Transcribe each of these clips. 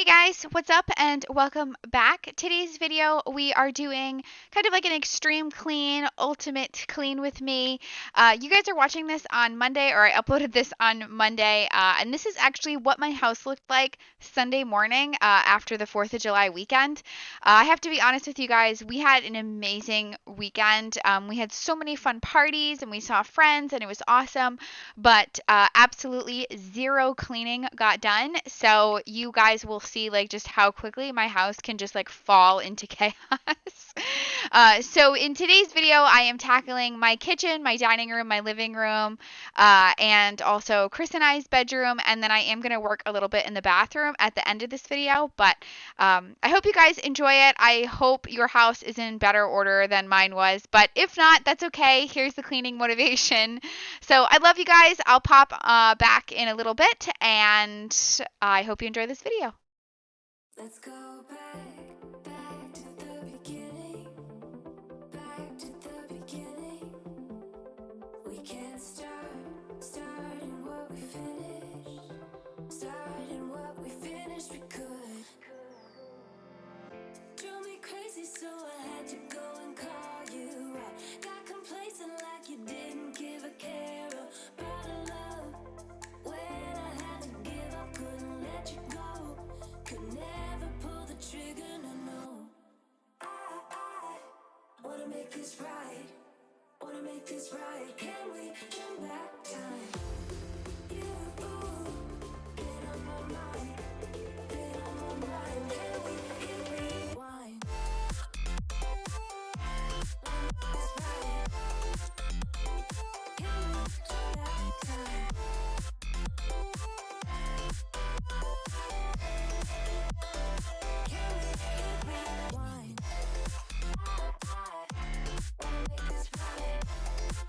Hey guys, what's up and welcome back. Today's video we are doing kind of like an extreme clean, ultimate clean with me. You guys are watching this on Monday, or I uploaded this on Monday, and this is actually what my house looked like Sunday morning after the 4th of July weekend. I have to be honest with you guys, we had an amazing weekend. We had so many fun parties and we saw friends and it was awesome, but absolutely zero cleaning got done. So you guys will see like just how quickly my house can just like fall into chaos. So in today's video, I am tackling my kitchen, my dining room, my living room, and also Chris and I's bedroom. And then I am going to work a little bit in the bathroom at the end of this video. But I hope you guys enjoy it. I hope your house is in better order than mine was. But if not, that's okay. Here's the cleaning motivation. So I love you guys. I'll pop back in a little bit, and I hope you enjoy this video. Let's go back to the beginning, back to the beginning. We can start in what we finished, we could. Drove me crazy, so I had to go and call you out. Got complacent like you didn't give a care about a love. When I had to give up, couldn't let you go. Could never pull the trigger, no. I wanna make this right. Wanna make this right. Can we turn back time? You, been on my mind. Been on my mind. Can we hit rewind? Wanna make this right. Can we turn back time? Can we hit rewind? Wanna make this right.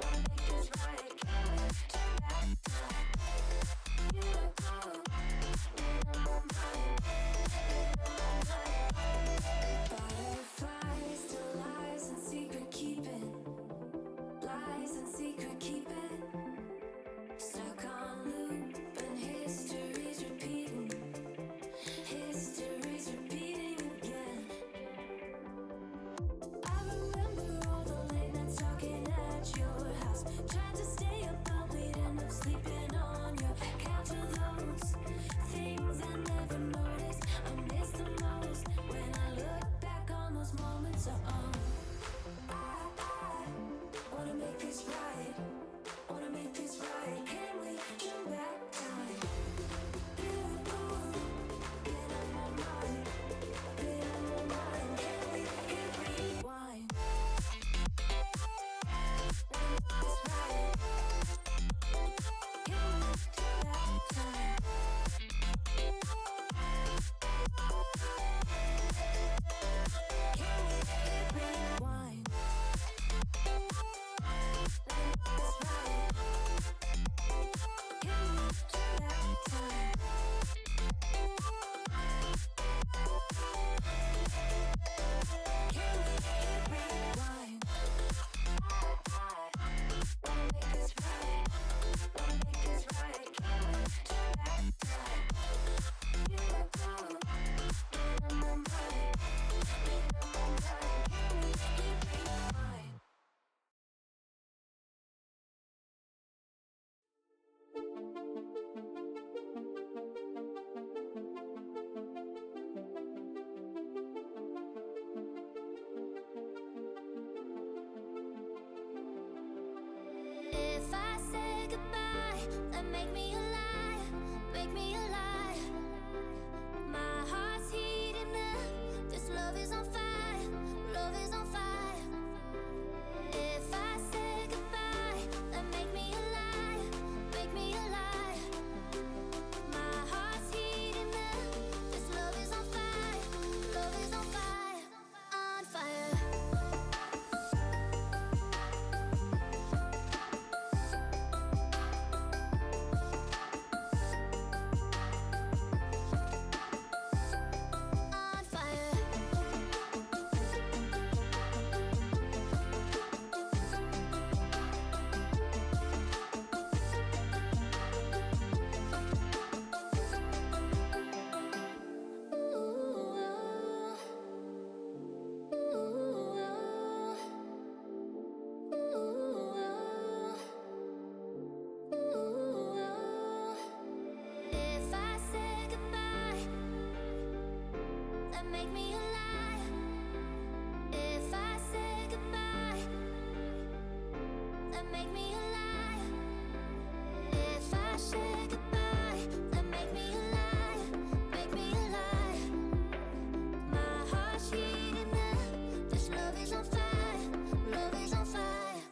Wanna make this right. Can we turn back time? You, been on my mind. Been on my mind. Butterflies to lies and secret keeping. Lies and secret keeping. Stuck on loop and history's repeating. History's repeating again. I remember all the late nights talking at your house. Tried to stay up, but we'd end up sleeping on your couch. Of those things I never noticed, I miss the most. When I look back on those moments, I wanna make this right. Wanna make this right. Can we turn back time? You, been on my mind. Been on my mind. Can we hit rewind? Wanna make this right. Can we turn back time? Can we hit rewind? Wanna make this right. Can we turn back time? Can we hit rewind? Wanna make this right. Wanna make this right. Can we turn back time? You, been on my mind. Been on my mind. Can we hit rewind? If I say goodbye, then make me a liar, make me a liar. My heart's heating up, this love is on fire, love is on fire. If I say goodbye, then make me a liar, make me a liar. My heart's heating up, this love is on fire, love is on fire, on fire. make me alive. If I say goodbye, then make me alive. If I say goodbye, then make me alive, make me alive. My heart's heating up, this love is on fire, love is on fire,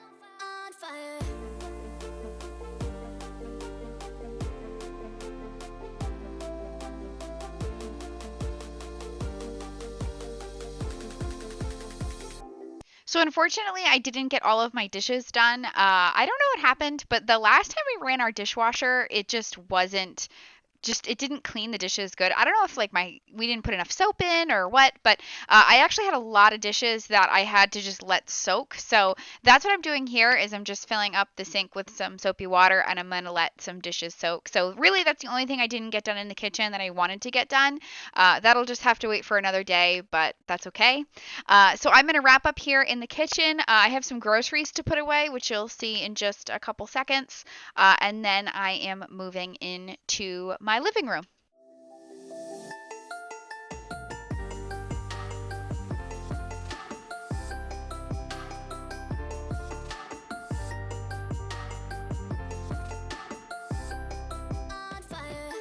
on fire. So unfortunately, I didn't get all of my dishes done. I don't know what happened, but the last time we ran our dishwasher, it just wasn't it didn't clean the dishes good. I don't know if like we didn't put enough soap in or what, but I actually had a lot of dishes that I had to just let soak. So that's what I'm doing here is I'm just filling up the sink with some soapy water and I'm gonna let some dishes soak. So really that's the only thing I didn't get done in the kitchen that I wanted to get done. That'll just have to wait for another day, but that's okay. So I'm gonna wrap up here in the kitchen. I have some groceries to put away, which you'll see in just a couple seconds. And then I am moving into my living room. On fire.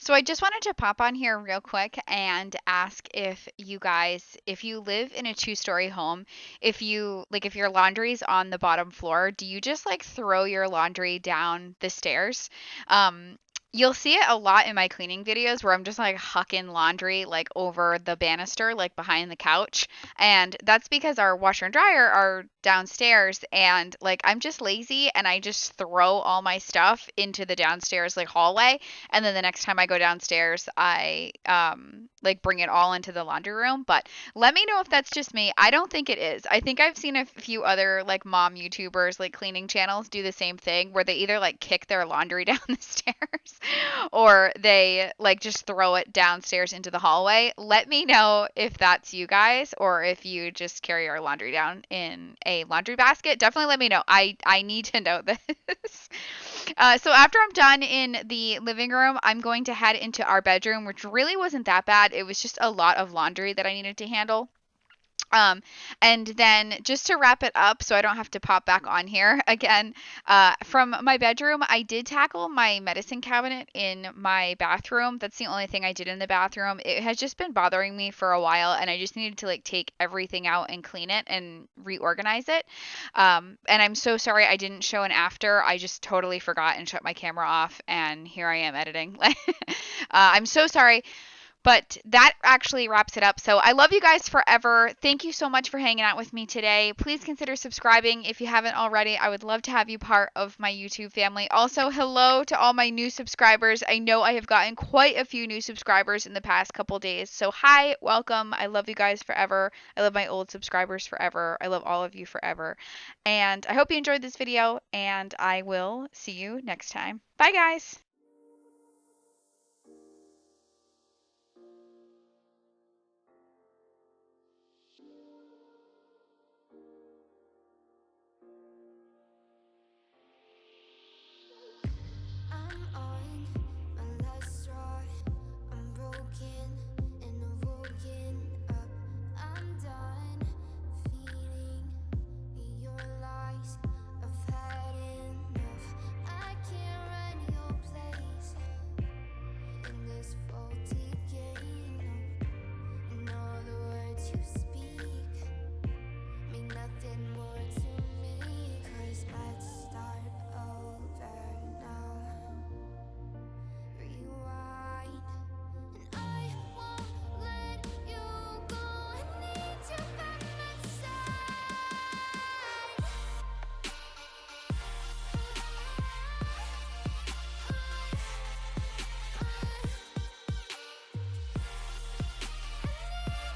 So I just wanted to pop on here real quick and ask if you guys, if you live in a two-story home, if you like if your laundry's on the bottom floor, do you just like throw your laundry down the stairs? Um, You'll see it a lot in my cleaning videos where I'm just like hucking laundry like over the banister, like behind the couch. And that's because our washer and dryer are downstairs and like I'm just lazy and I just throw all my stuff into the downstairs like hallway, and then the next time I go downstairs, I like bring it all into the laundry room. But let me know if that's just me. I don't think it is. I think I've seen a few other like mom YouTubers, like cleaning channels, do the same thing where they either like kick their laundry down the stairs or they like just throw it downstairs into the hallway. Let me know if that's you guys or if you just carry your laundry down in a laundry basket. Definitely let me know. I need to know this. So after I'm done in the living room, I'm going to head into our bedroom, which really wasn't that bad. It was just a lot of laundry that I needed to handle. Um, and then just to wrap it up, so I don't have to pop back on here again, from my bedroom, I did tackle my medicine cabinet in my bathroom. That's the only thing I did in the bathroom. It has just been bothering me for a while, and I just needed to like take everything out and clean it and reorganize it. And I'm so sorry I didn't show an after. I just totally forgot and shut my camera off, and here I am editing. I'm so sorry. But that actually wraps it up. So I love you guys forever. Thank you so much for hanging out with me today. Please consider subscribing if you haven't already. I would love to have you part of my YouTube family. Also, hello to all my new subscribers. I know I have gotten quite a few new subscribers in the past couple days. So hi, welcome. I love you guys forever. I love my old subscribers forever. I love all of you forever. And I hope you enjoyed this video, and I will see you next time. Bye, guys. I'm on my last straw. I'm broken and I'm woken up. I'm done feeding your lies. I've had enough. I can't run your place in this faulty game. No, and all the words you speak mean nothing more to me. 'Cause let's start over now. Rewind, and I won't let you go. I need you by my side. I need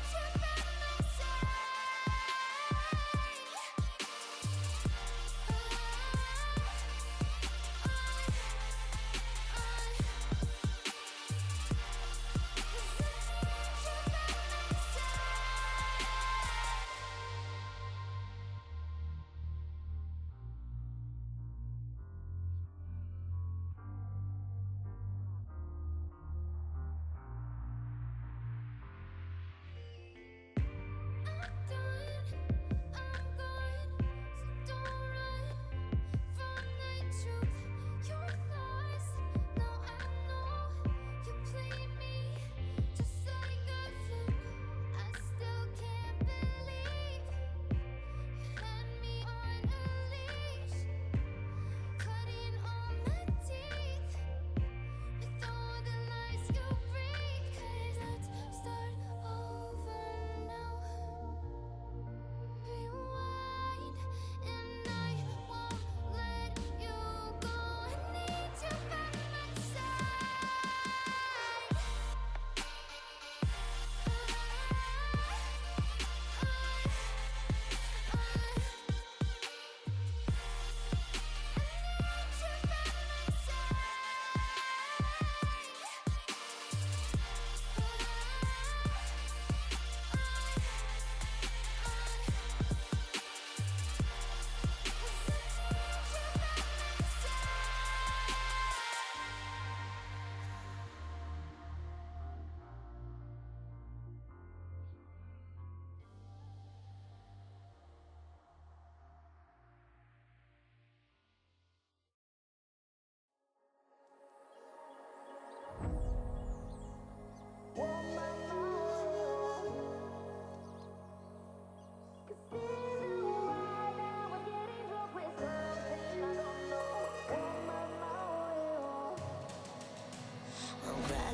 you by my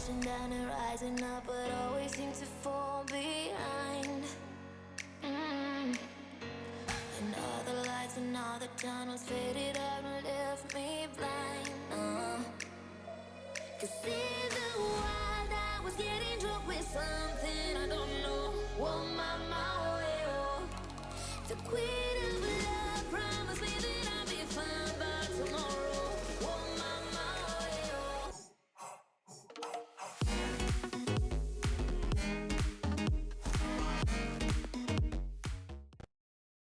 crashing down and rising up, but